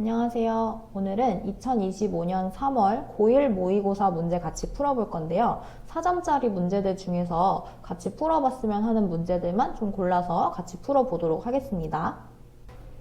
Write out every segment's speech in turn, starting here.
안녕하세요. 오늘은 2025년 3월 고1 모의고사 문제 같이 풀어볼 건데요. 4점짜리 문제들 중에서 같이 풀어봤으면 하는 문제들만 좀 골라서 같이 풀어보도록 하겠습니다.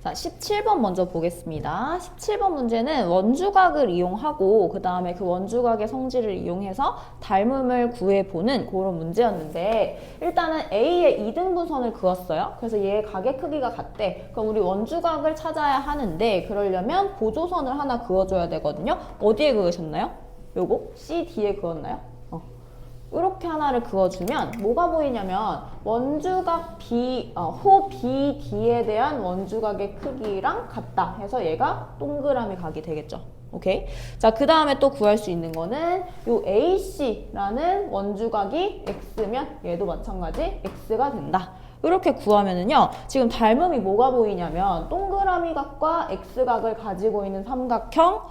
자, 17번 먼저 보겠습니다. 17번 문제는 원주각을 이용하고 그 다음에 그 원주각의 성질을 이용해서 닮음을 구해보는 그런 문제였는데 일단은 A의 2등분선을 그었어요. 그래서 얘의 각의 크기가 같대. 그럼 우리 원주각을 찾아야 하는데 그러려면 보조선을 하나 그어줘야 되거든요. 어디에 그으셨나요? 요거? C, D에 그었나요? 이렇게 하나를 그어주면 뭐가 보이냐면 원주각 호 BD에 대한 원주각의 크기랑 같다 해서 얘가 동그라미 각이 되겠죠. 오케이. 자, 그 다음에 또 구할 수 있는 거는 요 AC라는 원주각이 X면 얘도 마찬가지 X가 된다. 이렇게 구하면은요, 지금 닮음이 뭐가 보이냐면 동그라미 각과 X각을 가지고 있는 삼각형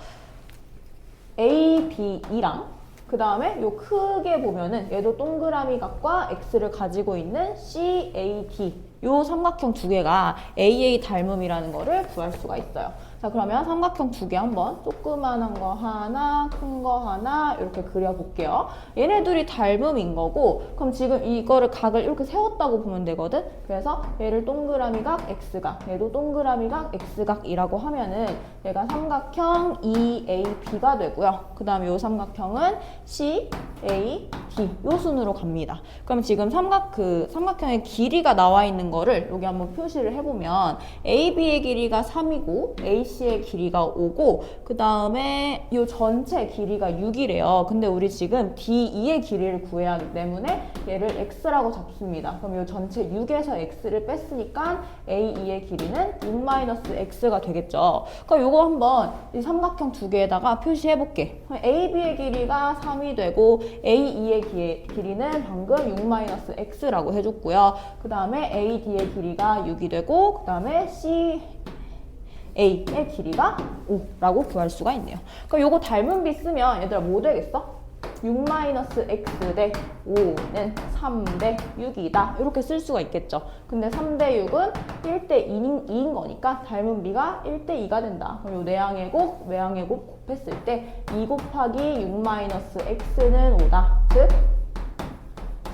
ABE랑 그 다음에 요 크게 보면은 얘도 동그라미 각과 X를 가지고 있는 CAD 요 삼각형 두 개가 AA 닮음이라는 거를 구할 수가 있어요. 자, 그러면 삼각형 두 개 한번 조그만한 거 하나, 큰 거 하나 이렇게 그려볼게요. 얘네들이 닮음인 거고 그럼 지금 이거를 각을 이렇게 세웠다고 보면 되거든. 그래서 얘를 동그라미 각 X각, 얘도 동그라미 각 X각이라고 하면은 얘가 삼각형 EAB가 되고요. 그 다음에 요 삼각형은 CAD 요 순으로 갑니다. 그럼 지금 삼각형의 길이가 나와 있는 거를 여기 한번 표시를 해보면 AB의 길이가 3이고 AC의 길이가 5고 그 다음에 이 전체 길이가 6이래요. 근데 우리 지금 DE의 길이를 구해야 하기 때문에 얘를 X라고 잡습니다. 그럼 이 전체 6에서 X를 뺐으니까 AE의 길이는 6-X가 되겠죠. 그럼 이거 한번 이 삼각형 두 개에다가 표시해볼게. AB의 길이가 3이 되고 AE의 길이는 방금 6-X라고 해줬고요. 그 다음에 AD의 길이가 6이 되고 그 다음에 CA의 길이가 5라고 구할 수가 있네요. 그럼 요거 닮은 비 쓰면 얘들아 뭐 되겠어? 6-X 대 5는 3대 6이다. 이렇게 쓸 수가 있겠죠. 근데 3대 6은 1대 2인 거니까 닮은 비가 1대 2가 된다. 그럼 요 내항의 곱, 외항의 곱 곱했을 때 2 곱하기 6-X는 5다. 즉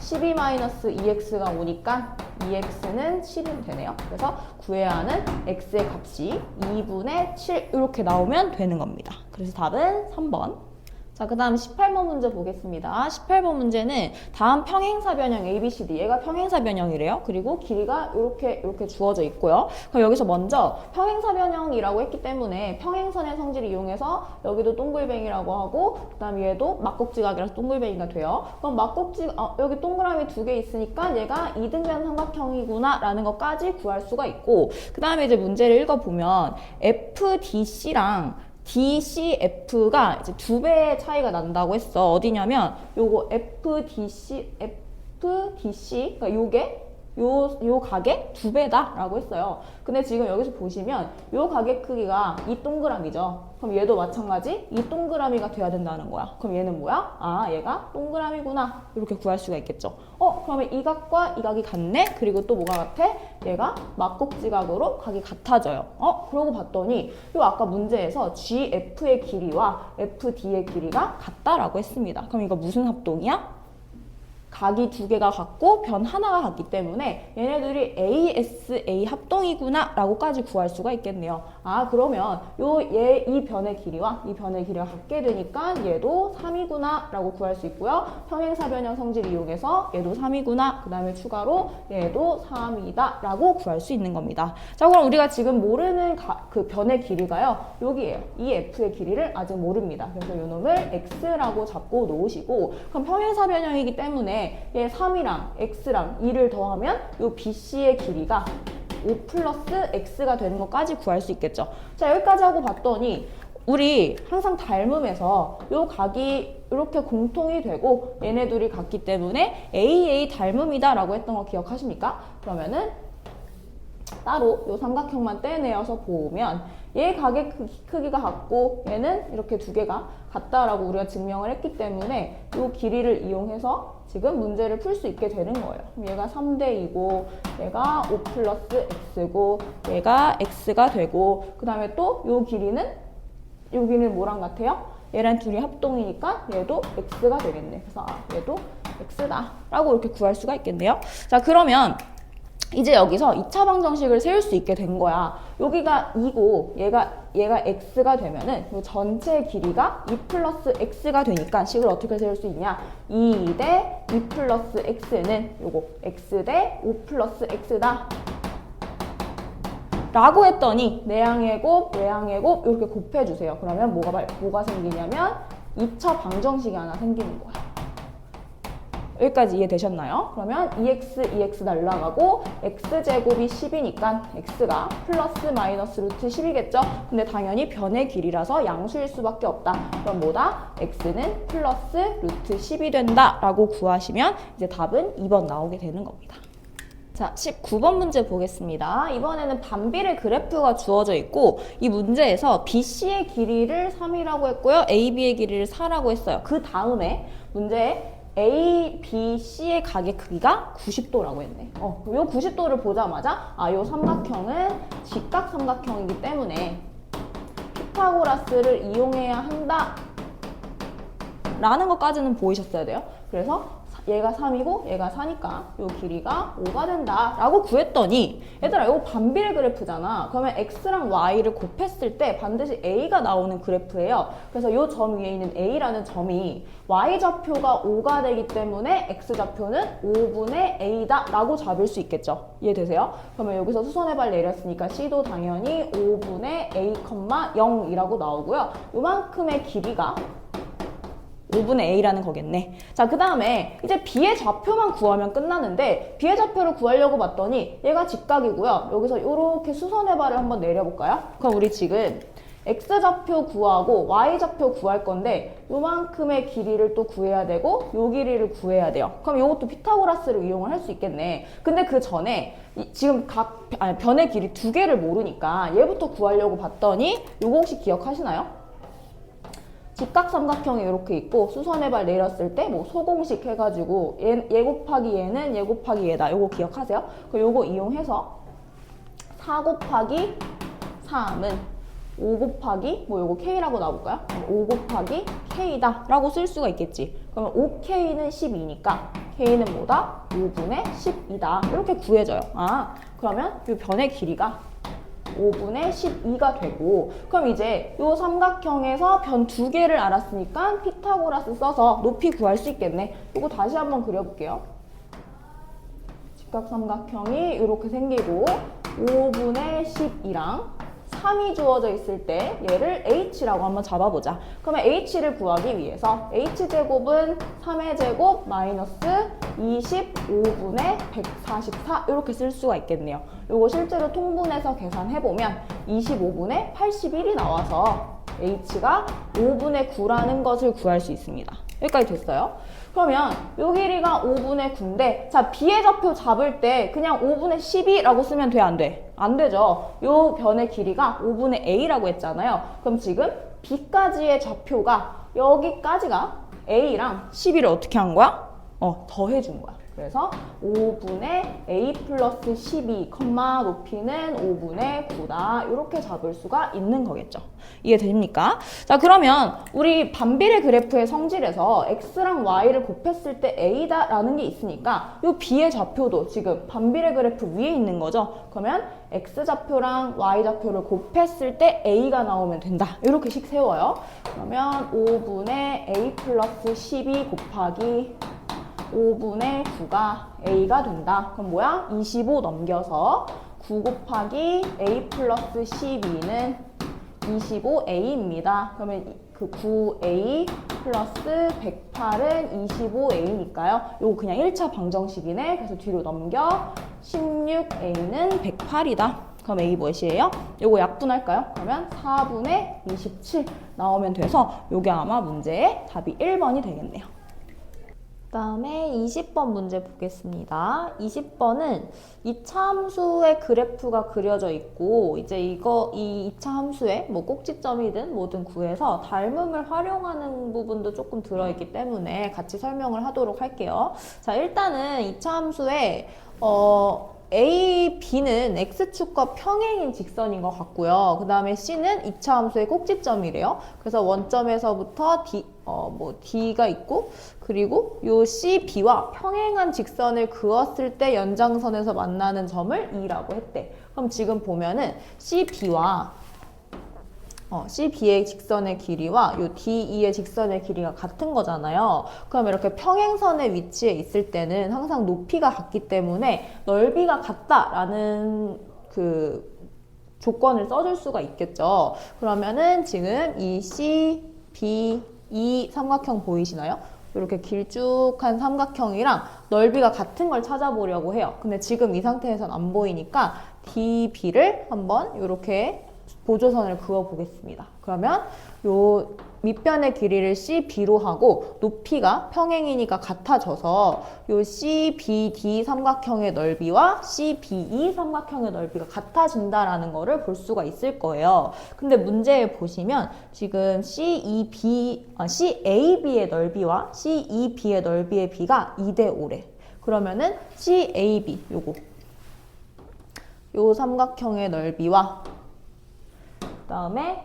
12-2X가 오니까 2X는 7이 되네요. 그래서 구해야 하는 X의 값이 2분의 7 이렇게 나오면 되는 겁니다. 그래서 답은 3번. 자, 그 다음 18번 문제 보겠습니다. 18번 문제는 다음 평행사 변형 ABCD 얘가 평행사 변형이래요. 그리고 길이가 이렇게 주어져 있고요. 그럼 여기서 먼저 평행사 변형이라고 했기 때문에 평행선의 성질을 이용해서 여기도 동글뱅이라고 하고 그 다음에 얘도 막꼭지각이라서 동글뱅이가 돼요. 그럼 여기 동그라미 두 개 있으니까 얘가 2등변 삼각형이구나 라는 것까지 구할 수가 있고 그 다음에 이제 문제를 읽어보면 FDC랑 DCF가 이제 2배의 차이가 난다고 했어. 어디냐면 요거 FDC 그러니까 요게 요 각의 2배다 라고 했어요. 근데 지금 여기서 보시면 요 각의 크기가 이 동그라미죠. 그럼 얘도 마찬가지 이 동그라미가 돼야 된다는 거야. 그럼 얘는 뭐야? 아, 얘가 동그라미구나. 이렇게 구할 수가 있겠죠. 그러면 이 각과 이 각이 같네? 그리고 또 뭐가 같아? 얘가 막꼭지각으로 각이 같아져요. 그러고 봤더니 요 아까 문제에서 GF의 길이와 FD의 길이가 같다라고 했습니다. 그럼 이거 무슨 합동이야? 각이 두 개가 같고 변 하나가 같기 때문에 얘네들이 ASA 합동이구나 라고까지 구할 수가 있겠네요. 아, 그러면 이 변의 길이와 이 변의 길이가 같게 되니까 얘도 3이구나 라고 구할 수 있고요. 평행사 변형 성질 이용해서 얘도 3이구나 그 다음에 추가로 얘도 3이다 라고 구할 수 있는 겁니다. 자, 그럼 우리가 지금 모르는 그 변의 길이가요 여기에요. 이 F의 길이를 아직 모릅니다. 그래서 요 놈을 X라고 잡고 놓으시고 그럼 평행사 변형이기 때문에 얘 3이랑 X랑 2를 더하면 요 BC의 길이가 5 플러스 X가 되는 것까지 구할 수 있겠죠. 자, 여기까지 하고 봤더니 우리 항상 닮음에서 요 각이 이렇게 공통이 되고 얘네 둘이 같기 때문에 AA 닮음이다 라고 했던 거 기억하십니까? 그러면은 따로 요 삼각형만 떼내어서 보면 얘 가계 크기가 같고 얘는 이렇게 두 개가 같다라고 우리가 증명을 했기 때문에 이 길이를 이용해서 지금 문제를 풀 수 있게 되는 거예요. 그럼 얘가 3대 2고 얘가 5 플러스 x고 얘가 x가 되고 그 다음에 또 이 길이는 여기는 뭐랑 같아요? 얘랑 둘이 합동이니까 얘도 x가 되겠네. 그래서 얘도 x다 라고 이렇게 구할 수가 있겠네요. 자, 그러면 이제 여기서 2차 방정식을 세울 수 있게 된 거야. 여기가 2고 얘가 x가 되면은 이 전체 길이가 2 플러스 x가 되니까 식을 어떻게 세울 수 있냐? 2 대 2 플러스 x는 요거 x 대 5 플러스 x다 라고 했더니 내항의 곱, 외항의 곱 이렇게 곱해주세요. 그러면 뭐가 생기냐면 2차 방정식이 하나 생기는 거야. 여기까지 이해되셨나요? 그러면 2x 날라가고 x제곱이 10이니까 x가 플러스 마이너스 루트 10이겠죠? 근데 당연히 변의 길이라서 양수일 수밖에 없다. 그럼 뭐다? x는 플러스 루트 10이 된다 라고 구하시면 이제 답은 2번 나오게 되는 겁니다. 자, 19번 문제 보겠습니다. 이번에는 반비례 그래프가 주어져 있고 이 문제에서 BC의 길이를 3이라고 했고요. AB의 길이를 4라고 했어요. 그 다음에 문제에 A, B, C의 가계 크기가 90도라고 했네. 요 90도를 보자마자 요 삼각형은 직각 삼각형이기 때문에 피타고라스를 이용해야 한다 라는 것까지는 보이셨어야 돼요. 그래서 얘가 3이고 얘가 4니까 요 길이가 5가 된다 라고 구했더니 얘들아 이거 반비례 그래프잖아. 그러면 x랑 y를 곱했을 때 반드시 a가 나오는 그래프예요. 그래서 요 점 위에 있는 a라는 점이 y좌표가 5가 되기 때문에 x좌표는 5분의 a다 라고 잡을 수 있겠죠. 이해되세요? 그러면 여기서 수선의 발 내렸으니까 c도 당연히 5분의 a, 0이라고 나오고요. 요만큼의 길이가 5분의 a라는 거겠네. 자, 그 다음에 이제 b의 좌표만 구하면 끝나는데 b의 좌표를 구하려고 봤더니 얘가 직각이고요. 여기서 이렇게 수선의 발을 한번 내려볼까요? 그럼 우리 지금 x좌표 구하고 y좌표 구할 건데 요만큼의 길이를 또 구해야 되고 요 길이를 구해야 돼요. 그럼 요것도 피타고라스를 이용을 할 수 있겠네. 근데 그 전에 지금 변의 길이 두 개를 모르니까 얘부터 구하려고 봤더니 요거 혹시 기억하시나요? 직각삼각형이 이렇게 있고 수선의 발 내렸을 때 뭐 소공식 해가지고 얘 곱하기 얘는 얘 곱하기 얘다. 요거 기억하세요? 그럼 요거 이용해서 4 곱하기 3은 5 곱하기 뭐 요거 k라고 나올까요? 5 곱하기 k다 라고 쓸 수가 있겠지. 그러면 5k는 12니까 k는 뭐다? 5분의 10이다. 이렇게 구해져요. 그러면 이 변의 길이가 5분의 12가 되고 그럼 이제 이 삼각형에서 변 두 개를 알았으니까 피타고라스 써서 높이 구할 수 있겠네. 이거 다시 한번 그려볼게요. 직각삼각형이 이렇게 생기고 5분의 12랑 3이 주어져 있을 때 얘를 h라고 한번 잡아보자. 그러면 h를 구하기 위해서 h제곱은 3의 제곱 마이너스 25분의 144 이렇게 쓸 수가 있겠네요. 이거 실제로 통분해서 계산해보면 25분의 81이 나와서 h가 5분의 9라는 것을 구할 수 있습니다. 여기까지 됐어요? 그러면 요 길이가 5분의 9인데 자 b의 좌표 잡을 때 그냥 5분의 12라고 쓰면 돼, 안 돼? 안 되죠. 요 변의 길이가 5분의 a라고 했잖아요. 그럼 지금 b까지의 좌표가 여기까지가 a랑 12를 어떻게 한 거야? 더해준 거야. 그래서 5분의 a 플러스 12, 높이는 5분의 9다. 이렇게 잡을 수가 있는 거겠죠. 이해됩니까? 자, 그러면 우리 반비례 그래프의 성질에서 x랑 y를 곱했을 때 a다 라는 게 있으니까 이 b의 좌표도 지금 반비례 그래프 위에 있는 거죠. 그러면 x좌표랑 y좌표를 곱했을 때 a가 나오면 된다. 이렇게 식 세워요. 그러면 5분의 a 플러스 12 곱하기 5분의 9가 a가 된다. 그럼 뭐야? 25 넘겨서 9 곱하기 a 플러스 12는 25a입니다. 그러면 그 9a 플러스 108은 25a니까요. 요거 그냥 1차 방정식이네. 그래서 뒤로 넘겨 16a는 108이다. 그럼 a 무엇이에요? 요거 약분할까요? 그러면 4분의 27 나오면 돼서 요게 아마 문제의 답이 1번이 되겠네요. 그다음에 20번 문제 보겠습니다. 20번은 2차 함수의 그래프가 그려져 있고 이제 이 2차 함수의 뭐 꼭지점이든 뭐든 구해서 닮음을 활용하는 부분도 조금 들어있기 때문에 같이 설명을 하도록 할게요. 자, 일단은 2차 함수에 A, B는 X축과 평행인 직선인 것 같고요. 그 다음에 C는 2차 함수의 꼭지점이래요. 그래서 원점에서부터 D가 있고, 그리고 요 C, B와 평행한 직선을 그었을 때 연장선에서 만나는 점을 E라고 했대. 그럼 지금 보면은 C, B의 직선의 길이와 요 DE의 직선의 길이가 같은 거잖아요. 그럼 이렇게 평행선의 위치에 있을 때는 항상 높이가 같기 때문에 넓이가 같다라는 그 조건을 써줄 수가 있겠죠. 그러면은 지금 이 C, B, E 삼각형 보이시나요? 이렇게 길쭉한 삼각형이랑 넓이가 같은 걸 찾아보려고 해요. 근데 지금 이 상태에선 안 보이니까 DB를 한번 이렇게 보조선을 그어 보겠습니다. 그러면 요 밑변의 길이를 CB로 하고 높이가 평행이니까 같아져서 요 CBD 삼각형의 넓이와 CBE 삼각형의 넓이가 같아진다라는 거를 볼 수가 있을 거예요. 근데 문제에 보시면 지금 CAB의 넓이와 CEB의 넓이의 비가 2대 5래. 그러면은 CAB 요 삼각형의 넓이와 그다음에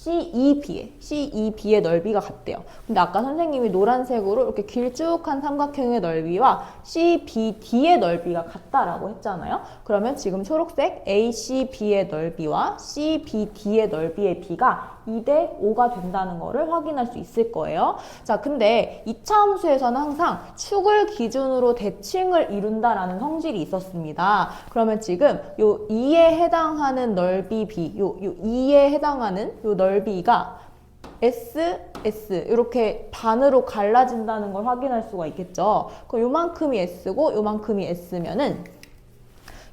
CEB의 넓이가 같대요. 근데 아까 선생님이 노란색으로 이렇게 길쭉한 삼각형의 넓이와 CBD의 넓이가 같다라고 했잖아요. 그러면 지금 초록색 ACB의 넓이와 CBD의 넓이의 비가 2대 5가 된다는 거를 확인할 수 있을 거예요. 자, 근데 2차 함수에서는 항상 축을 기준으로 대칭을 이룬다라는 성질이 있었습니다. 그러면 지금 요 2에 해당하는 넓이 B, 요 2에 해당하는 요 넓이가 S 이렇게 반으로 갈라진다는 걸 확인할 수가 있겠죠. 그럼 요만큼이 S고 요만큼이 S면은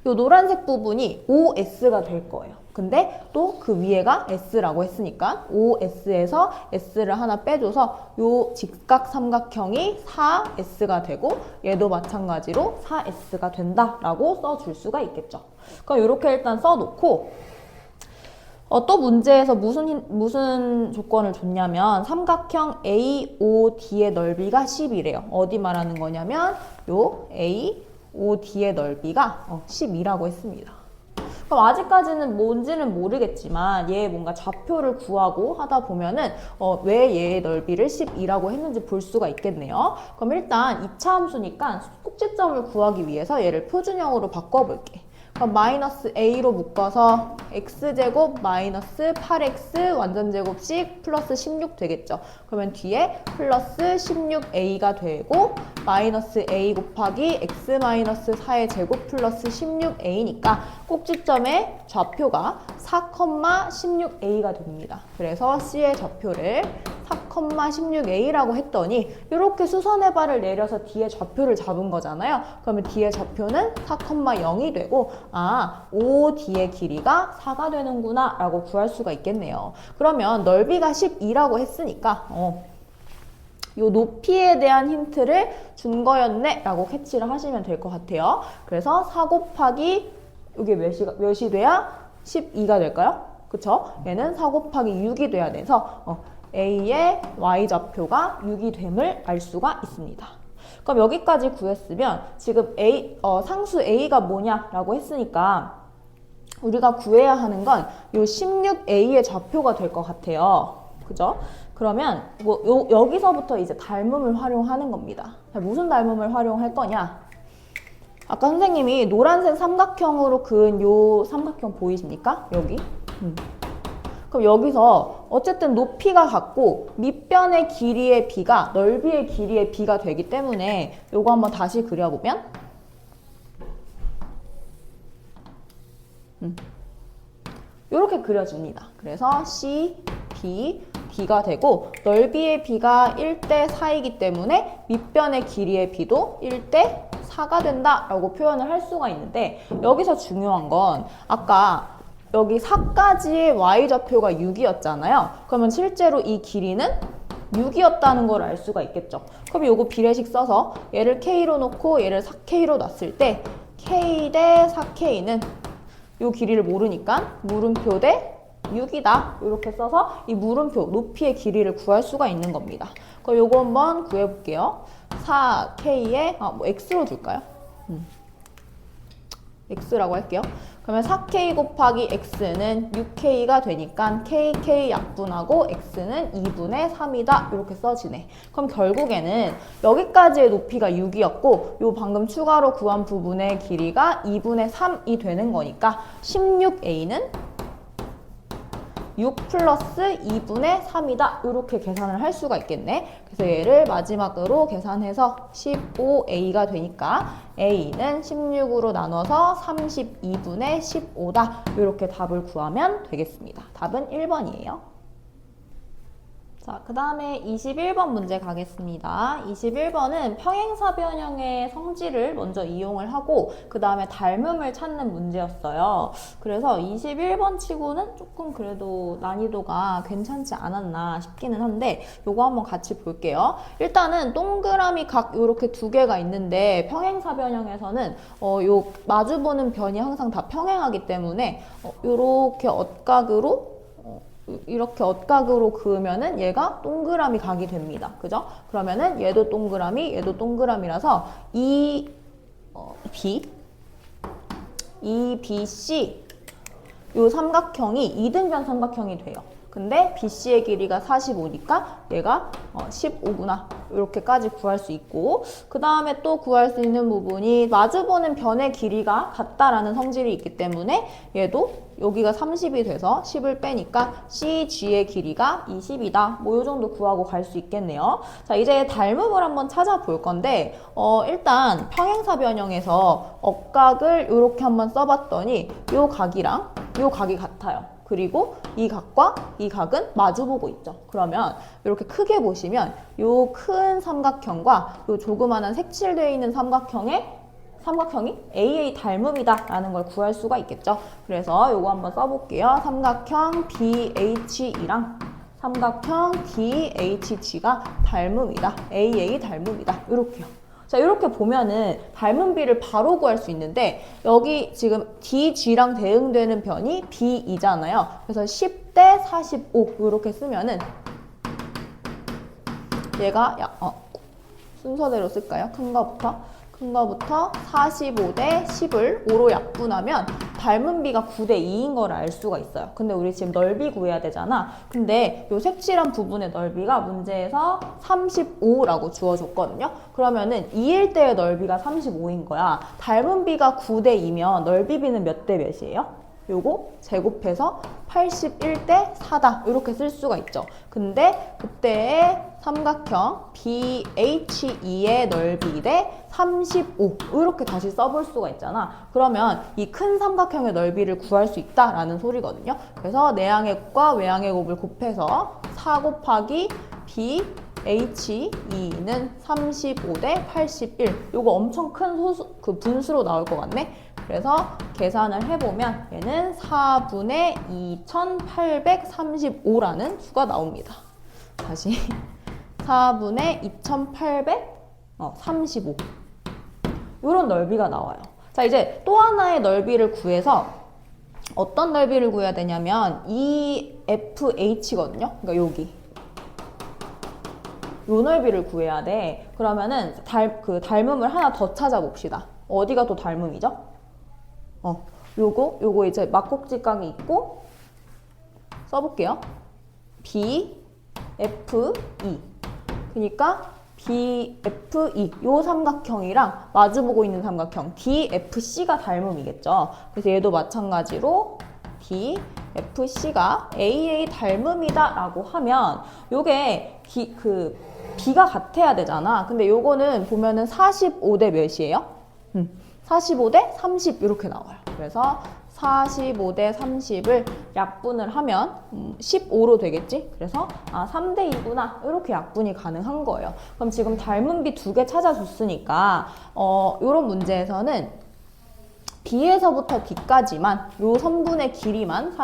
요 노란색 부분이 OS가 될 거예요. 근데 또 그 위에가 S라고 했으니까 OS에서 S를 하나 빼줘서 요 직각 삼각형이 4S가 되고 얘도 마찬가지로 4S가 된다라고 써줄 수가 있겠죠. 그럼 이렇게 일단 써놓고 또 문제에서 무슨 조건을 줬냐면 삼각형 AOD의 넓이가 10이래요. 어디 말하는 거냐면 요 AOD의 넓이가 10이라고 했습니다. 그럼 아직까지는 뭔지는 모르겠지만 얘 뭔가 좌표를 구하고 하다 보면은 왜 얘의 넓이를 12라고 했는지 볼 수가 있겠네요. 그럼 일단 2차 함수니까 꼭지점을 구하기 위해서 얘를 표준형으로 바꿔볼게. 그럼 마이너스 a로 묶어서 x제곱 마이너스 8x 완전제곱씩 플러스 16 되겠죠. 그러면 뒤에 플러스 16a가 되고 마이너스 a 곱하기 x 마이너스 4의 제곱 플러스 16a니까 꼭지점의 좌표가 4,16a가 됩니다. 그래서 C의 좌표를 4,16a라고 했더니 이렇게 수선의 발을 내려서 뒤에 좌표를 잡은 거잖아요. 그러면 뒤에 좌표는 4,0이 되고 OD의 길이가 4가 되는구나 라고 구할 수가 있겠네요. 그러면 넓이가 12라고 했으니까 요 높이에 대한 힌트를 준 거였네 라고 캐치를 하시면 될 것 같아요. 그래서 4 곱하기 이게 몇이 돼야 12가 될까요? 그쵸? 얘는 4 곱하기 6이 돼야 돼서 A의 Y좌표가 6이 됨을 알 수가 있습니다. 그럼 여기까지 구했으면 지금 상수 A가 뭐냐라고 했으니까 우리가 구해야 하는 건 요 16A의 좌표가 될 것 같아요. 그죠? 그러면 여기서부터 이제 닮음을 활용하는 겁니다. 무슨 닮음을 활용할 거냐? 아까 선생님이 노란색 삼각형으로 그은 요 삼각형 보이십니까? 여기. 그럼 여기서 어쨌든 높이가 같고 밑변의 길이의 비가 넓이의 길이의 비가 되기 때문에 요거 한번 다시 그려보면 이렇게 그려집니다. 그래서 C, B, D가 되고 넓이의 비가 1대 4이기 때문에 밑변의 길이의 비도 1대 4가 된다라고 표현을 할 수가 있는데 여기서 중요한 건 아까 여기 4까지의 Y좌표가 6이었잖아요. 그러면 실제로 이 길이는 6이었다는 걸 알 수가 있겠죠. 그럼 요거 비례식 써서 얘를 K로 놓고 얘를 4K로 놨을 때 K 대 4K는 요 길이를 모르니까 물음표 대 6이다. 이렇게 써서 이 물음표, 높이의 길이를 구할 수가 있는 겁니다. 그럼 요거 한번 구해볼게요. 4K에, 뭐 X로 줄까요? X라고 할게요. 그러면 4K 곱하기 X는 6K가 되니까 KK 약분하고 X는 2분의 3이다. 이렇게 써지네. 그럼 결국에는 여기까지의 높이가 6이었고 요 방금 추가로 구한 부분의 길이가 2분의 3이 되는 거니까 16A는 6 플러스 2분의 3이다. 이렇게 계산을 할 수가 있겠네. 그래서 얘를 마지막으로 계산해서 15A가 되니까 A는 16으로 나눠서 32분의 15다. 이렇게 답을 구하면 되겠습니다. 답은 1번이에요. 자, 그 다음에 21번 문제 가겠습니다. 21번은 평행사 변형의 성질을 먼저 이용을 하고 그 다음에 닮음을 찾는 문제였어요. 그래서 21번 치고는 조금 그래도 난이도가 괜찮지 않았나 싶기는 한데 요거 한번 같이 볼게요. 일단은 동그라미 각 요렇게 두 개가 있는데 평행사 변형에서는 요 마주보는 변이 항상 다 평행하기 때문에 요렇게 엇각으로 이렇게 엇각으로 그으면은 얘가 동그라미 각이 됩니다. 그죠? 그러면은 얘도 동그라미, 얘도 동그라미라서 이 BC 요 삼각형이 이등변 삼각형이 돼요. 근데 BC의 길이가 45니까 얘가 15구나. 이렇게까지 구할 수 있고 그 다음에 또 구할 수 있는 부분이 마주보는 변의 길이가 같다라는 성질이 있기 때문에 얘도 여기가 30이 돼서 10을 빼니까 CG의 길이가 20이다. 뭐 요 정도 구하고 갈 수 있겠네요. 자, 이제 닮음을 한번 찾아볼 건데 일단 평행사 변형에서 엇각을 이렇게 한번 써봤더니 요 각이랑 요 각이 같아요. 그리고 이 각과 이 각은 마주보고 있죠. 그러면 이렇게 크게 보시면 요 큰 삼각형과 요 조그마한 색칠되어 있는 삼각형이 AA 닮음이다 라는 걸 구할 수가 있겠죠. 그래서 요거 한번 써볼게요. 삼각형 BHE랑 삼각형 DHG가 닮음이다. AA 닮음이다. 이렇게요. 자, 이렇게 보면은 닮음비를 바로 구할 수 있는데 여기 지금 DG랑 대응되는 변이 B이잖아요. 그래서 10대 45 이렇게 쓰면은 얘가 순서대로 쓸까요? 큰 거부터 45대 10을 5로 약분하면 닮음비가 9대 2인 걸 알 수가 있어요. 근데 우리 지금 넓이 구해야 되잖아. 근데 요 색칠한 부분의 넓이가 문제에서 35라고 주어졌거든요. 그러면은 2일 때의 넓이가 35인 거야. 닮음비가 9대 2면 넓이비는 몇 대 몇이에요? 요거 제곱해서 81대 4다 이렇게 쓸 수가 있죠. 근데 그때의 삼각형 BHE의 넓이 대 35 이렇게 다시 써볼 수가 있잖아. 그러면 이 큰 삼각형의 넓이를 구할 수 있다라는 소리거든요. 그래서 내항의 곱과 외항의 곱을 곱해서 4 곱하기 BHE는 35 대 81. 요거 엄청 큰 분수로 나올 것 같네. 그래서 계산을 해보면 얘는 4분의 2835라는 수가 나옵니다. 다시 4분의 2835 이런 넓이가 나와요. 자, 이제 또 하나의 넓이를 구해서 어떤 넓이를 구해야 되냐면 EFH거든요. 그러니까 여기 요 넓이를 구해야 돼. 그러면은 닮음을 하나 더 찾아봅시다. 어디가 또 닮음이죠? 요거 이제 막꼭지각이 있고 써볼게요. B, F, E. 그러니까 BFE 요 삼각형이랑 마주보고 있는 삼각형 DFC가 닮음이겠죠. 그래서 얘도 마찬가지로 DFC가 AA 닮음이다 라고 하면 요게 B가 같아야 되잖아. 근데 요거는 보면은 45대 몇이에요? 45대 30 이렇게 나와요. 그래서 45대 30을 약분을 하면 15로 되겠지? 그래서 3대 2구나 이렇게 약분이 가능한 거예요. 그럼 지금 닮음비 2개 찾아줬으니까 이런 문제에서는 B에서부터 D까지만 요 선분의 길이만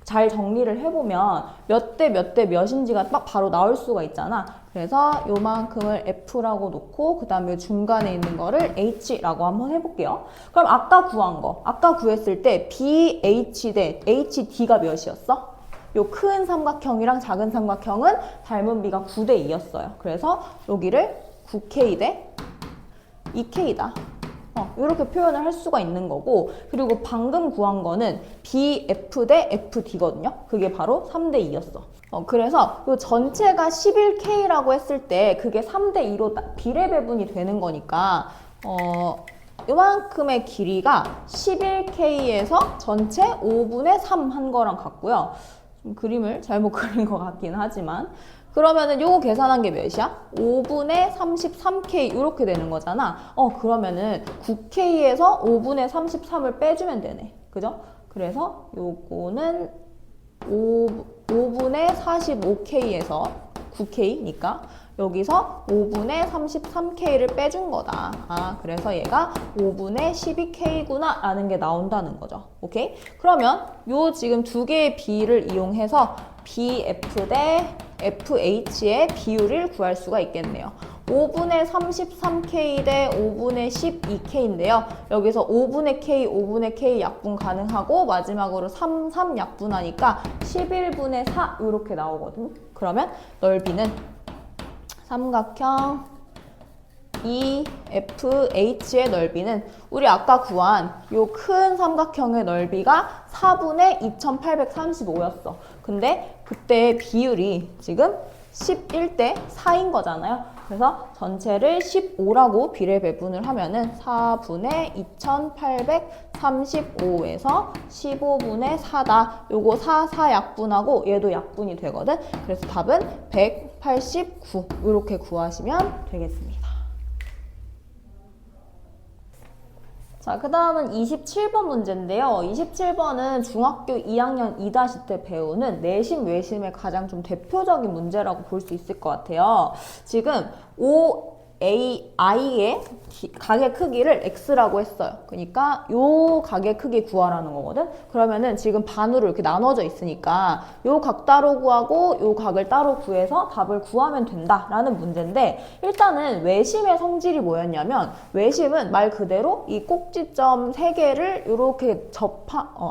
잘 정리를 해보면 몇 대 몇 대 몇인지가 딱 바로 나올 수가 있잖아. 그래서 요만큼을 F라고 놓고 그 다음에 중간에 있는 거를 H라고 한번 해볼게요. 그럼 아까 구한 거, 아까 구했을 때 BH 대 HD가 몇이었어? 요 큰 삼각형이랑 작은 삼각형은 닮은 비가 9대 2였어요. 그래서 여기를 9K 대 2K다. 이렇게 표현을 할 수가 있는 거고, 그리고 방금 구한 거는 BF 대 FD거든요. 그게 바로 3대 2였어. 그래서 이 전체가 11K라고 했을 때 그게 3대 2로 비례 배분이 되는 거니까 요만큼의 길이가 11K에서 전체 5분의 3 한 거랑 같고요. 좀 그림을 잘못 그린 것 같긴 하지만, 그러면은 요거 계산한 게 몇이야? 5분의 33K 이렇게 되는 거잖아. 그러면은 9K에서 5분의 33을 빼주면 되네. 그죠? 그래서 요거는 5분의 45K에서 9K니까 여기서 5분의 33K를 빼준 거다. 그래서 얘가 5분의 12K구나 라는 게 나온다는 거죠. 오케이? 그러면 요 지금 두 개의 비를 이용해서 BF 대 FH의 비율을 구할 수가 있겠네요. 5분의 33K 대 5분의 12K인데요. 여기서 5분의 K, 5분의 K 약분 가능하고 마지막으로 3, 3 약분하니까 11분의 4 이렇게 나오거든요. 그러면 넓이는 삼각형 EFH의 넓이는 우리 아까 구한 요 큰 삼각형의 넓이가 4분의 2835였어. 근데 그때 비율이 지금 11대 4인 거잖아요. 그래서 전체를 15라고 비례 배분을 하면은 4분의 2835에서 15분의 4다. 요거 4 약분하고 얘도 약분이 되거든. 그래서 답은 189 이렇게 구하시면 되겠습니다. 자, 그 다음은 27번 문제인데요. 27번은 중학교 2학년 2다시 때 배우는 내심 외심의 가장 좀 대표적인 문제라고 볼 수 있을 것 같아요. 지금 OAI의 가게 크기를 X라고 했어요. 그러니까 요 가게 크기 구하라는 거거든. 그러면은 지금 반으로 이렇게 나눠져 있으니까 요 각 따로 구하고 요 각을 따로 구해서 답을 구하면 된다라는 문제인데, 일단은 외심의 성질이 뭐였냐면, 외심은 말 그대로 이 꼭지점 3개를 이렇게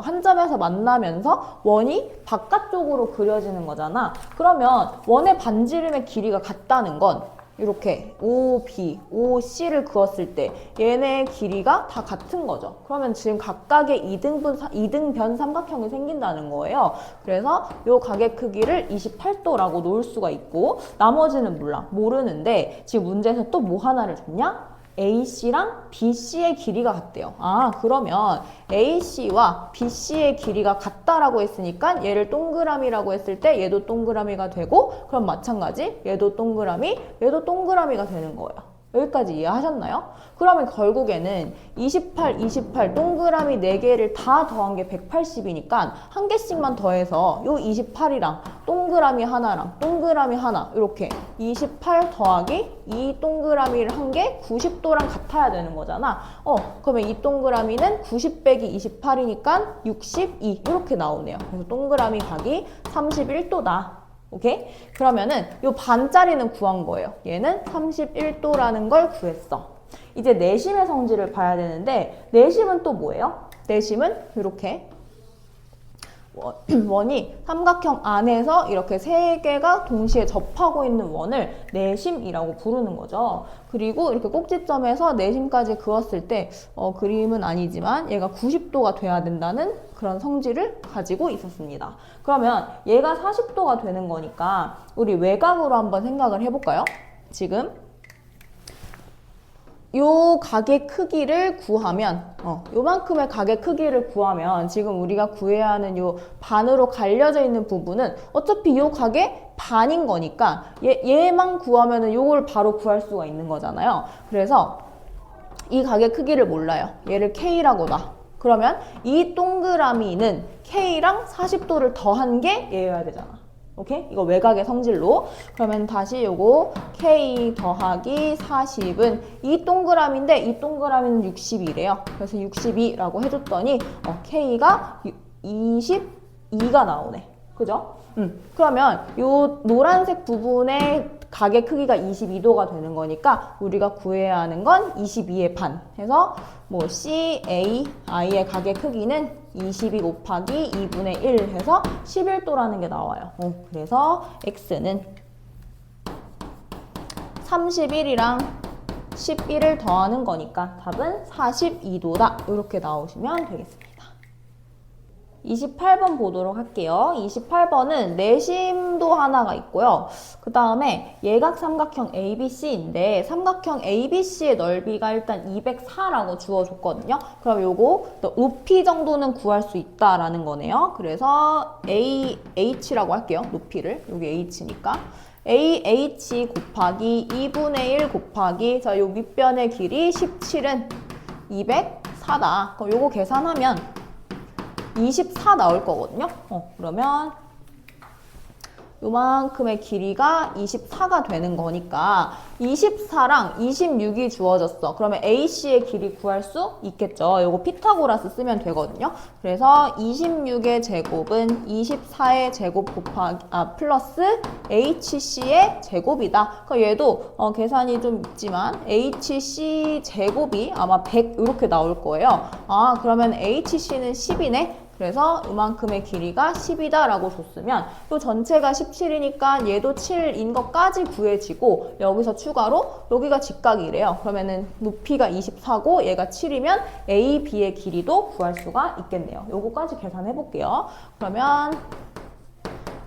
한 점에서 만나면서 원이 바깥쪽으로 그려지는 거잖아. 그러면 원의 반지름의 길이가 같다는 건 이렇게 OB, OC를 그었을 때 얘네의 길이가 다 같은 거죠. 그러면 지금 각각의 이등변 삼각형이 생긴다는 거예요. 그래서 요 가게 크기를 28도라고 놓을 수가 있고, 나머지는 모르는데 지금 문제에서 또 뭐 하나를 줬냐? AC랑 BC의 길이가 같대요. 그러면 AC와 BC의 길이가 같다라고 했으니까 얘를 동그라미라고 했을 때 얘도 동그라미가 되고, 그럼 마찬가지 얘도 동그라미, 얘도 동그라미가 되는 거예요. 여기까지 이해하셨나요? 그러면 결국에는 28 동그라미 4개를 다 더한 게 180이니까 한 개씩만 더해서 요 28이랑 동그라미 하나랑 동그라미 하나 이렇게 28 더하기 이 동그라미를 한 게 90도랑 같아야 되는 거잖아. 그러면 이 동그라미는 90 빼기 28이니까 62 이렇게 나오네요. 그래서 동그라미 각이 31도다. 오케이? 그러면은 요 반짜리는 구한 거예요. 얘는 31도라는 걸 구했어. 이제 내심의 성질을 봐야 되는데, 내심은 또 뭐예요? 내심은 이렇게 원이 삼각형 안에서 이렇게 3개가 동시에 접하고 있는 원을 내심이라고 부르는 거죠. 그리고 이렇게 꼭지점에서 내심까지 그었을 때 그림은 아니지만 얘가 90도가 돼야 된다는 그런 성질을 가지고 있었습니다. 그러면 얘가 40도가 되는 거니까 우리 외곽으로 한번 생각을 해볼까요? 지금 요 가게 크기를 구하면, 요만큼의 가게 크기를 구하면 지금 우리가 구해야 하는 요 반으로 갈려져 있는 부분은 어차피 요 가게 반인 거니까 얘만 구하면은 요걸 바로 구할 수가 있는 거잖아요. 그래서 이 가게 크기를 몰라요. 얘를 K라고 놔. 그러면 이 동그라미는 K랑 40도를 더한 게 얘여야 되잖아. 오케이? 이거 외곽의 성질로. 그러면 다시 요거 K 더하기 40은 이 동그라미인데 이 동그라미는 60이래요. 그래서 62라고 해줬더니 K가 22 22가 나오네. 그죠? 그러면 요 노란색 부분의 각의 크기가 22도가 되는 거니까 우리가 구해야 하는 건 22의 반 해서 뭐 CAI의 각의 크기는 22 곱하기 2분의 1 해서 11도라는 게 나와요. 그래서 X는 31이랑 11을 더하는 거니까 답은 42도다. 이렇게 나오시면 되겠습니다. 28번 보도록 할게요. 28번은 내심도 하나가 있고요. 그 다음에 예각 삼각형 ABC인데 삼각형 ABC의 넓이가 일단 204라고 주어줬거든요. 그럼 요거 높이 정도는 구할 수 있다라는 거네요. 그래서 AH라고 할게요. 높이를. 여기 H니까. AH 곱하기 2분의 1 곱하기 자, 요 밑변의 길이 17은 204다. 그럼 요거 계산하면 24 나올 거거든요. 그러면 요만큼의 길이가 24가 되는 거니까 24랑 26이 주어졌어. 그러면 AC의 길이 구할 수 있겠죠. 요거 피타고라스 쓰면 되거든요. 그래서 26의 제곱은 24의 제곱 곱하기 플러스 HC의 제곱이다. 그러니까 얘도 계산이 좀 있지만 HC 제곱이 아마 100 이렇게 나올 거예요. 그러면 HC는 10이네. 그래서 이만큼의 길이가 10이다 라고 줬으면 또 전체가 17이니까 얘도 7인 것까지 구해지고 여기서 추가로 여기가 직각이래요. 그러면은 높이가 24고 얘가 7이면 A, B의 길이도 구할 수가 있겠네요. 요거까지 계산해 볼게요. 그러면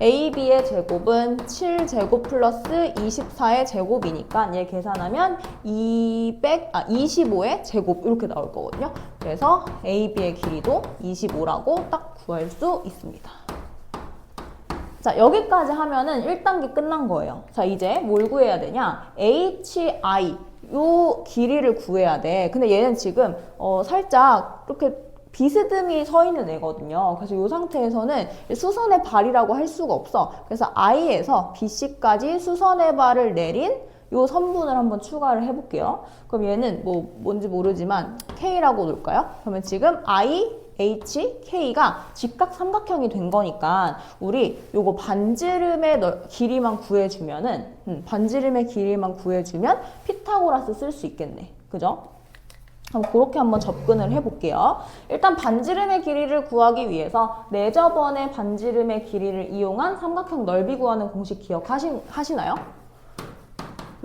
AB의 제곱은 7제곱 플러스 24의 제곱이니까 얘 계산하면 25의 제곱 이렇게 나올 거거든요. 그래서 AB의 길이도 25라고 딱 구할 수 있습니다. 자, 여기까지 하면은 1단계 끝난 거예요. 자, 이제 뭘 구해야 되냐? HI 요 길이를 구해야 돼. 근데 얘는 지금 살짝 이렇게 비스듬히 서 있는 애거든요. 그래서 이 상태에서는 수선의 발이라고 할 수가 없어. 그래서 I에서 BC까지 수선의 발을 내린 이 선분을 한번 추가를 해볼게요. 그럼 얘는 뭔지 모르지만 K라고 놓을까요? 그러면 지금 I, H, K가 직각 삼각형이 된 거니까 우리 요거 반지름의 길이만 구해주면은 반지름의 길이만 구해주면 피타고라스 쓸 수 있겠네. 그죠? 그렇게 한번 접근을 해볼게요. 일단 반지름의 길이를 구하기 위해서 내저번에 반지름의 길이를 이용한 삼각형 넓이 구하는 공식 기억하시나요?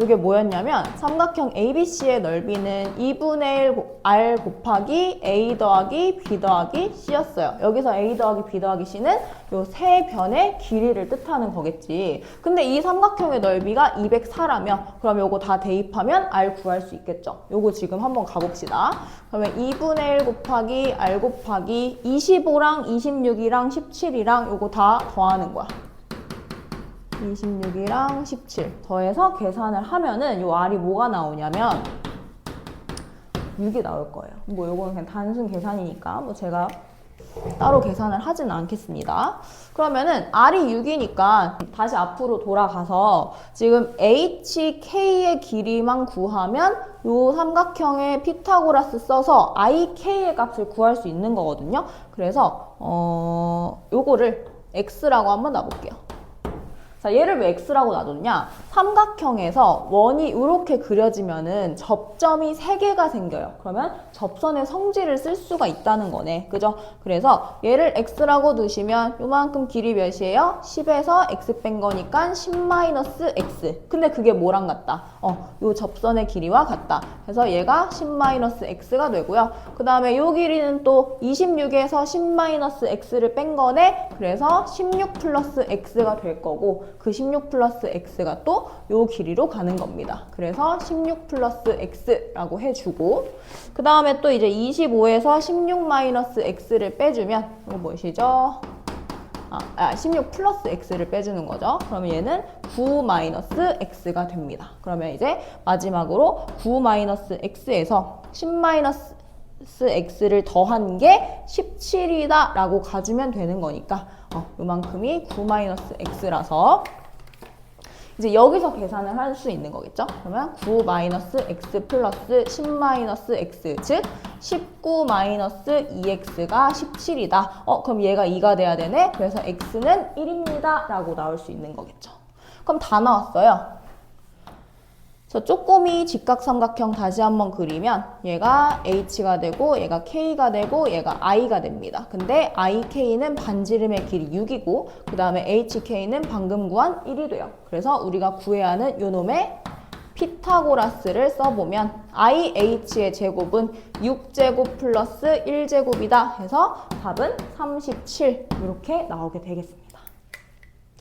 이게 뭐였냐면 삼각형 ABC의 넓이는 2분의 1 R 곱하기 A 더하기 B 더하기 C였어요. 여기서 A 더하기 B 더하기 C는 요 세 변의 길이를 뜻하는 거겠지. 근데 이 삼각형의 넓이가 204라며 그럼 요거 다 대입하면 R 구할 수 있겠죠. 요거 지금 한번 가봅시다. 그러면 2분의 1 곱하기 R 곱하기 25랑 26이랑 17이랑 요거 다 더하는 거야. 26이랑 17 더해서 계산을 하면은 요 R이 뭐가 나오냐면 6이 나올 거예요. 뭐 요거는 그냥 단순 계산이니까 뭐 제가 따로 계산을 하지는 않겠습니다. 그러면은 R이 6이니까 다시 앞으로 돌아가서 지금 HK의 길이만 구하면 요 삼각형의 피타고라스 써서 IK의 값을 구할 수 있는 거거든요. 그래서 요거를 X라고 한번 놔볼게요. 자, 얘를 왜 X라고 놔뒀냐? 삼각형에서 원이 이렇게 그려지면은 접점이 3개가 생겨요. 그러면 접선의 성질을 쓸 수가 있다는 거네. 그죠? 그래서 얘를 X라고 두시면 요만큼 길이 몇이에요? 10에서 X 뺀 거니까 10-X. 근데 그게 뭐랑 같다? 요 접선의 길이와 같다. 그래서 얘가 10-X가 되고요. 그 다음에 요 길이는 또 26에서 10-X를 뺀 거네. 그래서 16 플러스 X가 될 거고 그 16 플러스 X가 또 요 길이로 가는 겁니다. 그래서 16 플러스 X라고 해주고 그 다음에 또 이제 25에서 16 마이너스 X를 빼주면 이거 무엇이죠? 16 플러스 X를 빼주는 거죠. 그러면 얘는 9 마이너스 X가 됩니다. 그러면 이제 마지막으로 9 마이너스 X에서 10 마이너스 X를 더한 게 17이다 라고 가주면 되는 거니까 요만큼이 9 마이너스 X라서 이제 여기서 계산을 할 수 있는 거겠죠? 그러면 9 마이너스 x 플러스 10 마이너스 x, 즉 19 마이너스 2x가 17이다. 그럼 얘가 2가 돼야 되네? 그래서 x는 1입니다. 라고 나올 수 있는 거겠죠. 그럼 다 나왔어요. 저 쪼꼬미 직각삼각형 다시 한번 그리면 얘가 h가 되고 얘가 k가 되고 얘가 i가 됩니다. 근데 ik는 반지름의 길이 6이고 그 다음에 hk는 방금 구한 1이 돼요. 그래서 우리가 구해야 하는 요놈의 피타고라스를 써보면 ih의 제곱은 6제곱 플러스 1제곱이다 해서 답은 37 이렇게 나오게 되겠습니다.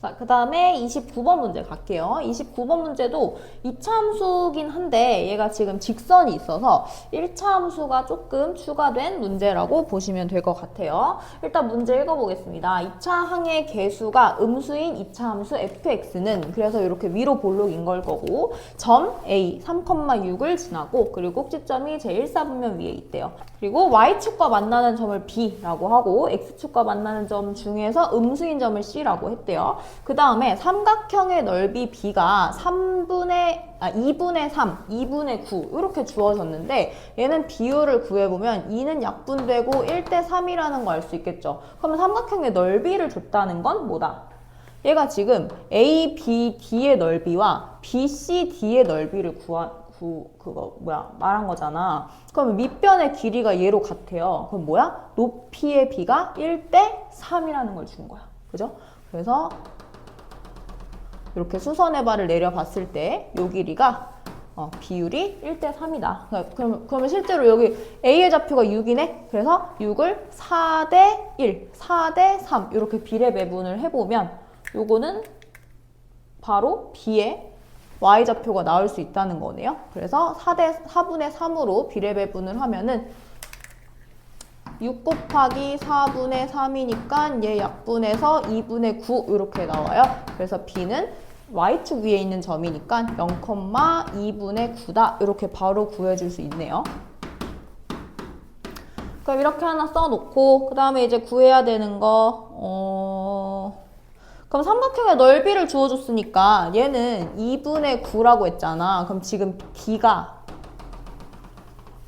자, 그 다음에 29번 문제 갈게요. 29번 문제도 2차 함수긴 한데 얘가 지금 직선이 있어서 1차 함수가 조금 추가된 문제라고 보시면 될 것 같아요. 일단 문제 읽어보겠습니다. 2차 항의 개수가 음수인 2차 함수 fx는 그래서 이렇게 위로 볼록인 걸 거고 점 A 3,6을 지나고 그리고 꼭지점이 제1사분면 위에 있대요. 그리고 y축과 만나는 점을 b라고 하고 x축과 만나는 점 중에서 음수인 점을 c라고 했대요. 그 다음에 삼각형의 넓이 b가 2분의 3, 2분의 9 이렇게 주어졌는데 얘는 비율을 구해보면 2는 약분되고 1대 3이라는 거 알 수 있겠죠. 그러면 삼각형의 넓이를 줬다는 건 뭐다? 얘가 지금 ABD의 넓이와 BCD의 넓이를 말한 거잖아. 그러면 밑변의 길이가 얘로 같아요. 그럼 뭐야? 높이의 b가 1대 3이라는 걸 준 거야. 그죠? 그래서 이렇게 수선의 발을 내려봤을 때 요 길이가 비율이 1대 3이다. 그러면 실제로 여기 A의 좌표가 6이네? 그래서 6을 4대 1, 4대 3 이렇게 비례 배분을 해보면 요거는 바로 B의 Y좌표가 나올 수 있다는 거네요. 그래서 4분의 3으로 비례 배분을 하면은 6 곱하기 4분의 3이니까 얘 약분해서 2분의 9 이렇게 나와요. 그래서 B는 Y축 위에 있는 점이니까 0,2분의 9다. 이렇게 바로 구해줄 수 있네요. 그럼 이렇게 하나 써놓고 그 다음에 이제 구해야 되는 거 그럼 삼각형의 넓이를 주어줬으니까 얘는 2분의 9라고 했잖아. 그럼 지금 D가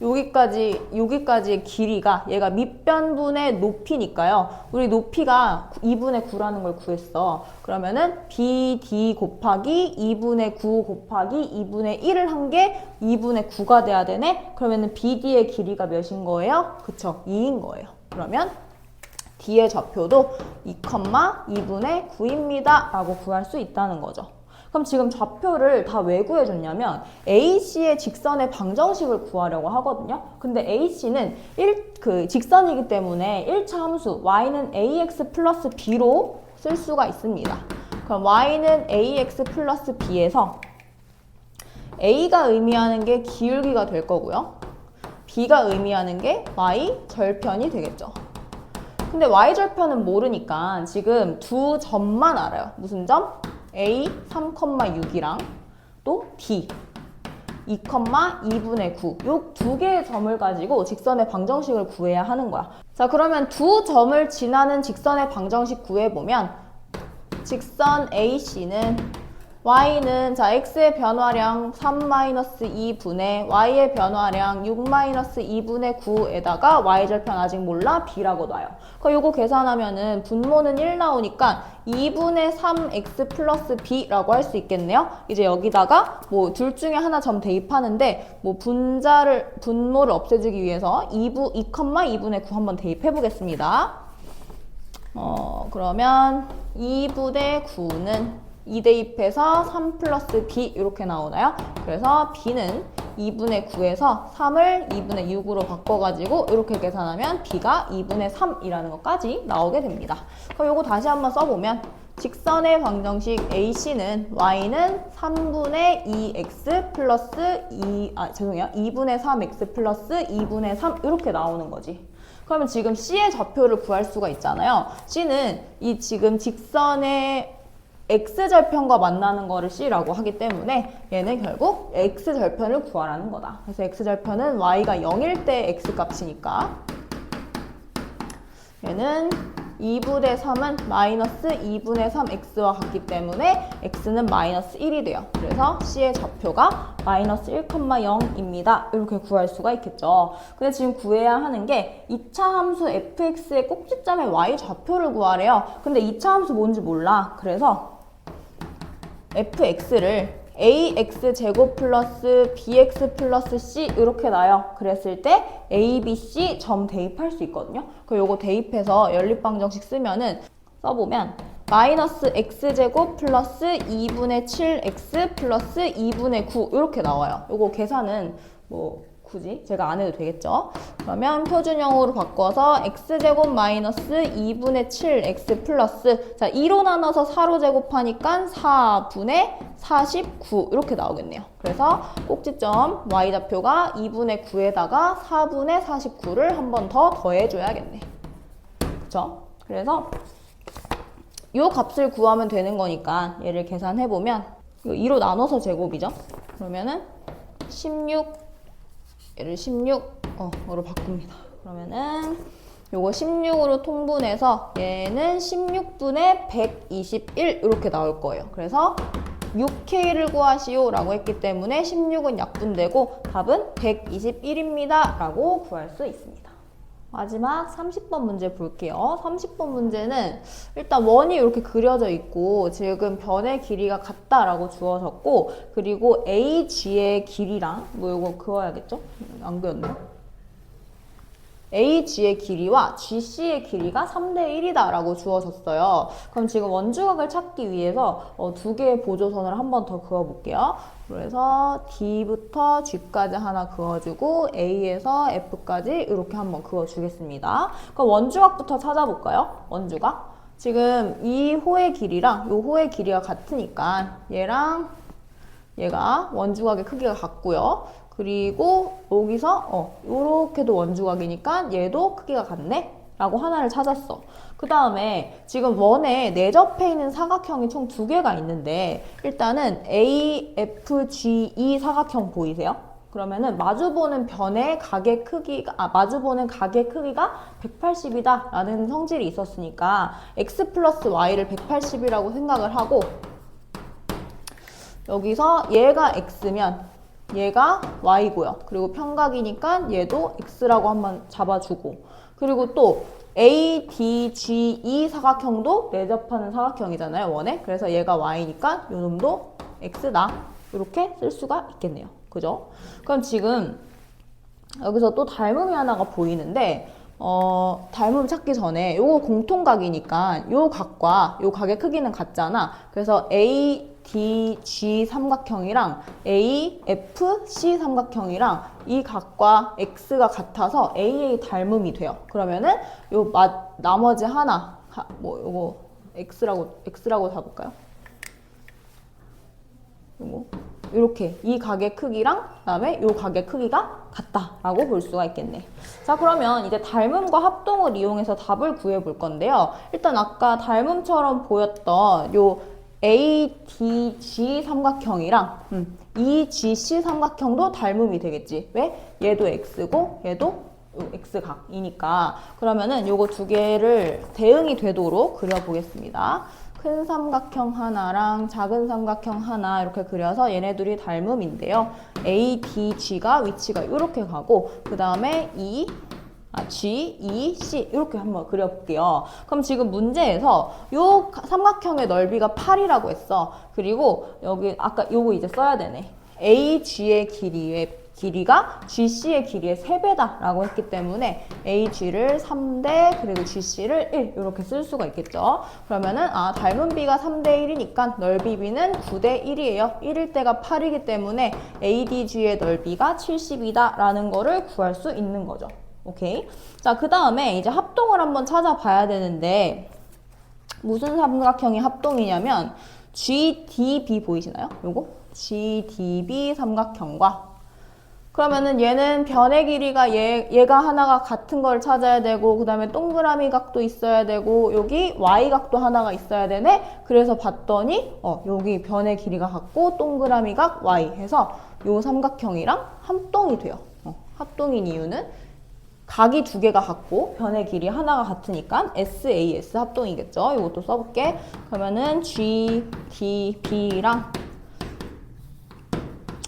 여기까지의 길이가 얘가 밑변분의 높이니까요. 우리 높이가 2분의 9라는 걸 구했어. 그러면은 BD 곱하기 2분의 9 곱하기 2분의 1을 한 게 2분의 9가 돼야 되네? 그러면은 BD의 길이가 몇인 거예요? 그쵸, 2인 거예요. 그러면 D의 좌표도 2,2분의 9입니다. 라고 구할 수 있다는 거죠. 그럼 지금 좌표를 다 왜 구해줬냐면 AC의 직선의 방정식을 구하려고 하거든요. 근데 AC는 직선이기 때문에 1차 함수 y는 ax 플러스 b로 쓸 수가 있습니다. 그럼 y는 ax 플러스 b에서 a가 의미하는 게 기울기가 될 거고요. b가 의미하는 게 y 절편이 되겠죠. 근데 y 절편은 모르니까 지금 두 점만 알아요. 무슨 점? A 3,6이랑 또 D 2,2분의 9 요 두 개의 점을 가지고 직선의 방정식을 구해야 하는 거야. 자, 그러면 두 점을 지나는 직선의 방정식 구해보면 직선 AC는 y는 자 x의 변화량 3-2분의 y의 변화량 6-2분의 9에다가 y절편 아직 몰라 b라고 놔요. 그럼 요거 계산하면은 분모는 1 나오니까 2분의 3x 플러스 b라고 할 수 있겠네요. 이제 여기다가 뭐 둘 중에 하나 점 대입하는데 뭐 분모를 없애주기 위해서 2,2분의 9 한번 대입해 보겠습니다. 그러면 2분의 9는 2 대입해서 3 플러스 b 이렇게 나오나요? 그래서 b는 2분의 9에서 3을 2분의 6으로 바꿔가지고 이렇게 계산하면 b가 2분의 3이라는 것까지 나오게 됩니다. 그럼 이거 다시 한번 써보면 직선의 방정식 AC는 y는 3분의 2x 플러스 2분의 3x 플러스 2분의 3 이렇게 나오는 거지. 그러면 지금 C의 좌표를 구할 수가 있잖아요. C는 이 지금 직선의 x절편과 만나는 거를 C라고 하기 때문에 얘는 결국 x절편을 구하라는 거다. 그래서 x절편은 y가 0일 때 x값이니까 얘는 2분의 3은 마이너스 2분의 3x와 같기 때문에 x는 마이너스 1이 돼요. 그래서 C의 좌표가 마이너스 1,0입니다. 이렇게 구할 수가 있겠죠. 근데 지금 구해야 하는 게 2차 함수 fx의 꼭지점의 y 좌표를 구하래요. 근데 2차 함수 뭔지 몰라. 그래서 fx를 ax제곱 플러스 bx 플러스 c 이렇게 나요. 그랬을 때 a, b, c 점 대입할 수 있거든요. 그럼 요거 대입해서 연립방정식 쓰면은 써보면 마이너스 x제곱 플러스 2분의 7x 플러스 2분의 9 이렇게 나와요. 요거 계산은 뭐 굳이 제가 안 해도 되겠죠? 그러면 표준형으로 바꿔서 x제곱 마이너스 2분의 7x 플러스 자 2로 나눠서 4로 제곱하니까 4분의 49 이렇게 나오겠네요. 그래서 꼭지점 y좌표가 2분의 9에다가 4분의 49를 한 번 더 더해줘야겠네. 그쵸? 그래서 이 값을 구하면 되는 거니까 얘를 계산해보면 이거 2로 나눠서 제곱이죠? 그러면은 16 얘를 16으로 바꿉니다. 그러면은 요거 16으로 통분해서 얘는 16분의 121 이렇게 나올 거예요. 그래서 6K를 구하시오 라고 했기 때문에 16은 약분되고 답은 121입니다 라고 구할 수 있습니다. 마지막 30번 문제 볼게요. 30번 문제는 일단 원이 이렇게 그려져 있고 지금 변의 길이가 같다라고 주어졌고 그리고 AG의 길이랑 뭐 이거 그어야겠죠? 안 그렸네요. AG의 길이와 GC의 길이가 3대 1이다 라고 주어졌어요. 그럼 지금 원주각을 찾기 위해서 두 개의 보조선을 한 번 더 그어볼게요. 그래서 D부터 G까지 하나 그어주고 A에서 F까지 이렇게 한번 그어주겠습니다. 그럼 원주각부터 찾아볼까요? 원주각. 지금 이 호의 길이랑 이 호의 길이가 같으니까 얘랑 얘가 원주각의 크기가 같고요. 그리고 여기서 요렇게도 원주각이니까 얘도 크기가 같네? 라고 하나를 찾았어. 그 다음에 지금 원에 내접해 있는 사각형이 총 2개가 있는데 일단은 AFGE 사각형 보이세요? 그러면은 마주보는 변의 각의 크기가 마주보는 각의 크기가 180이다 라는 성질이 있었으니까 x 플러스 y를 180이라고 생각을 하고 여기서 얘가 x면 얘가 y고요. 그리고 평각이니까 얘도 x라고 한번 잡아주고 그리고 또 ADGE 사각형도 내접하는 사각형이잖아요. 원에. 그래서 얘가 y니까 요 놈도 x다. 이렇게 쓸 수가 있겠네요. 그죠? 그럼 지금 여기서 또 닮음이 하나가 보이는데 닮음 찾기 전에 요거 공통각이니까 요 각과 요 각의 크기는 같잖아. 그래서 ADG 삼각형이랑 AFC 삼각형이랑 이 각과 x가 같아서 AA 닮음이 돼요. 그러면은 요 나머지 하나 뭐 요거 x라고 잡을까요? 요거 이렇게 이 각의 크기랑 그다음에 요 각의 크기가 같다라고 볼 수가 있겠네. 자 그러면 이제 닮음과 합동을 이용해서 답을 구해 볼 건데요. 일단 아까 닮음처럼 보였던 요 ADG 삼각형이랑 EGC 삼각형도 닮음이 되겠지. 왜? 얘도 x고 얘도 x각이니까. 그러면은 요거 두 개를 대응이 되도록 그려보겠습니다. 큰 삼각형 하나랑 작은 삼각형 하나 이렇게 그려서 얘네들이 닮음인데요. ADG가 위치가 이렇게 가고 그 다음에 G, E, C 이렇게 한번 그려볼게요. 그럼 지금 문제에서 요 삼각형의 넓이가 8이라고 했어. 그리고 여기 아까 요거 이제 써야 되네. AG의 길이가 GC의 길이의 3배다 라고 했기 때문에 AG를 3대 그리고 GC를 1 이렇게 쓸 수가 있겠죠. 그러면은 닮은 B가 3대 1이니까 넓이 B는 9대 1이에요. 1일 때가 8이기 때문에 ADG의 넓이가 70이다 라는 거를 구할 수 있는 거죠. 오케이. 자, 그 다음에 이제 합동을 한번 찾아봐야 되는데 무슨 삼각형이 합동이냐면 GDB 보이시나요? 요거 GDB 삼각형과 그러면은 얘는 변의 길이가 얘가 하나가 같은 걸 찾아야 되고 그 다음에 동그라미 각도 있어야 되고 여기 y각도 하나가 있어야 되네. 그래서 봤더니 여기 변의 길이가 같고 동그라미 각 y 해서 요 삼각형이랑 합동이 돼요. 합동인 이유는 각이 두 개가 같고 변의 길이 하나가 같으니까 SAS 합동이겠죠. 이것도 써볼게. 그러면은 G, D, B랑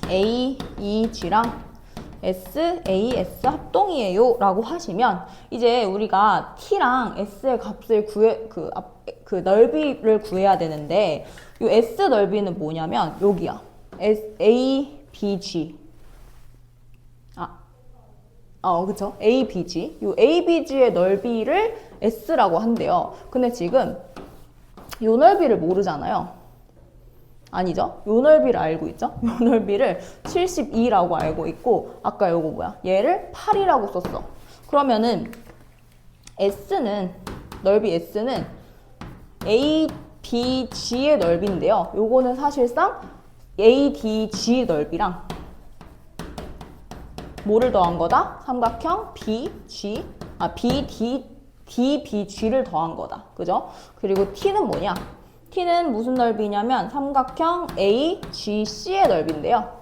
A, E, G랑 S, A, S 합동이에요 라고 하시면 이제 우리가 T랑 S의 값을 그 넓이를 구해야 되는데 이 S 넓이는 뭐냐면 여기야. A, B, G. 그쵸? A, B, G. 이 A, B, G의 넓이를 S라고 한대요. 근데 지금 이 넓이를 모르잖아요. 아니죠? 요 넓이를 알고 있죠? 요 넓이를 72라고 알고 있고 아까 요거 뭐야? 얘를 8이라고 썼어. 그러면은 S는 넓이 S는 A, B, G의 넓이인데요. 요거는 사실상 A, D, G 넓이랑 뭐를 더한 거다? 삼각형 B, D, B, G를 더한 거다. 그죠? 그리고 T는 뭐냐? T는 무슨 넓이냐면 삼각형 AGC의 넓이인데요.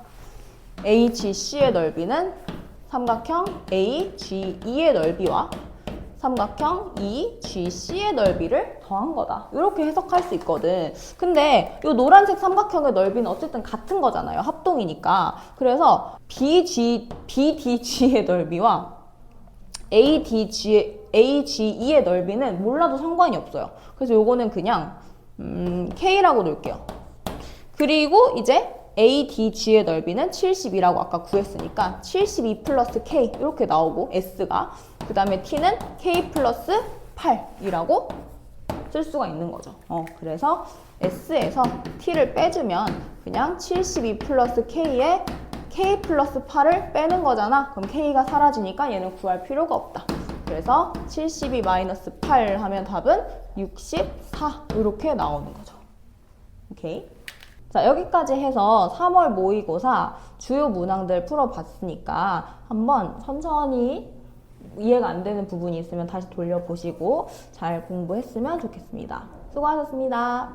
AGC의 넓이는 삼각형 AGE의 넓이와 삼각형 EGC의 넓이를 더한 거다. 이렇게 해석할 수 있거든. 근데 이 노란색 삼각형의 넓이는 어쨌든 같은 거잖아요. 합동이니까. 그래서 BDG의 넓이와 AGE의 넓이는 몰라도 상관이 없어요. 그래서 요거는 그냥 K라고 놓을게요. 그리고 이제 ADG의 넓이는 72라고 아까 구했으니까 72 플러스 K 이렇게 나오고 S가 그 다음에 T는 K 플러스 8이라고 쓸 수가 있는 거죠. 그래서 S에서 T를 빼주면 그냥 72 플러스 K에 K 플러스 8을 빼는 거잖아. 그럼 K가 사라지니까 얘는 구할 필요가 없다. 그래서 72 마이너스 8 하면 답은 64 이렇게 나오는 거죠. 오케이. 자, 여기까지 해서 3월 모의고사 주요 문항들 풀어봤으니까 한번 천천히 이해가 안 되는 부분이 있으면 다시 돌려보시고 잘 공부했으면 좋겠습니다. 수고하셨습니다.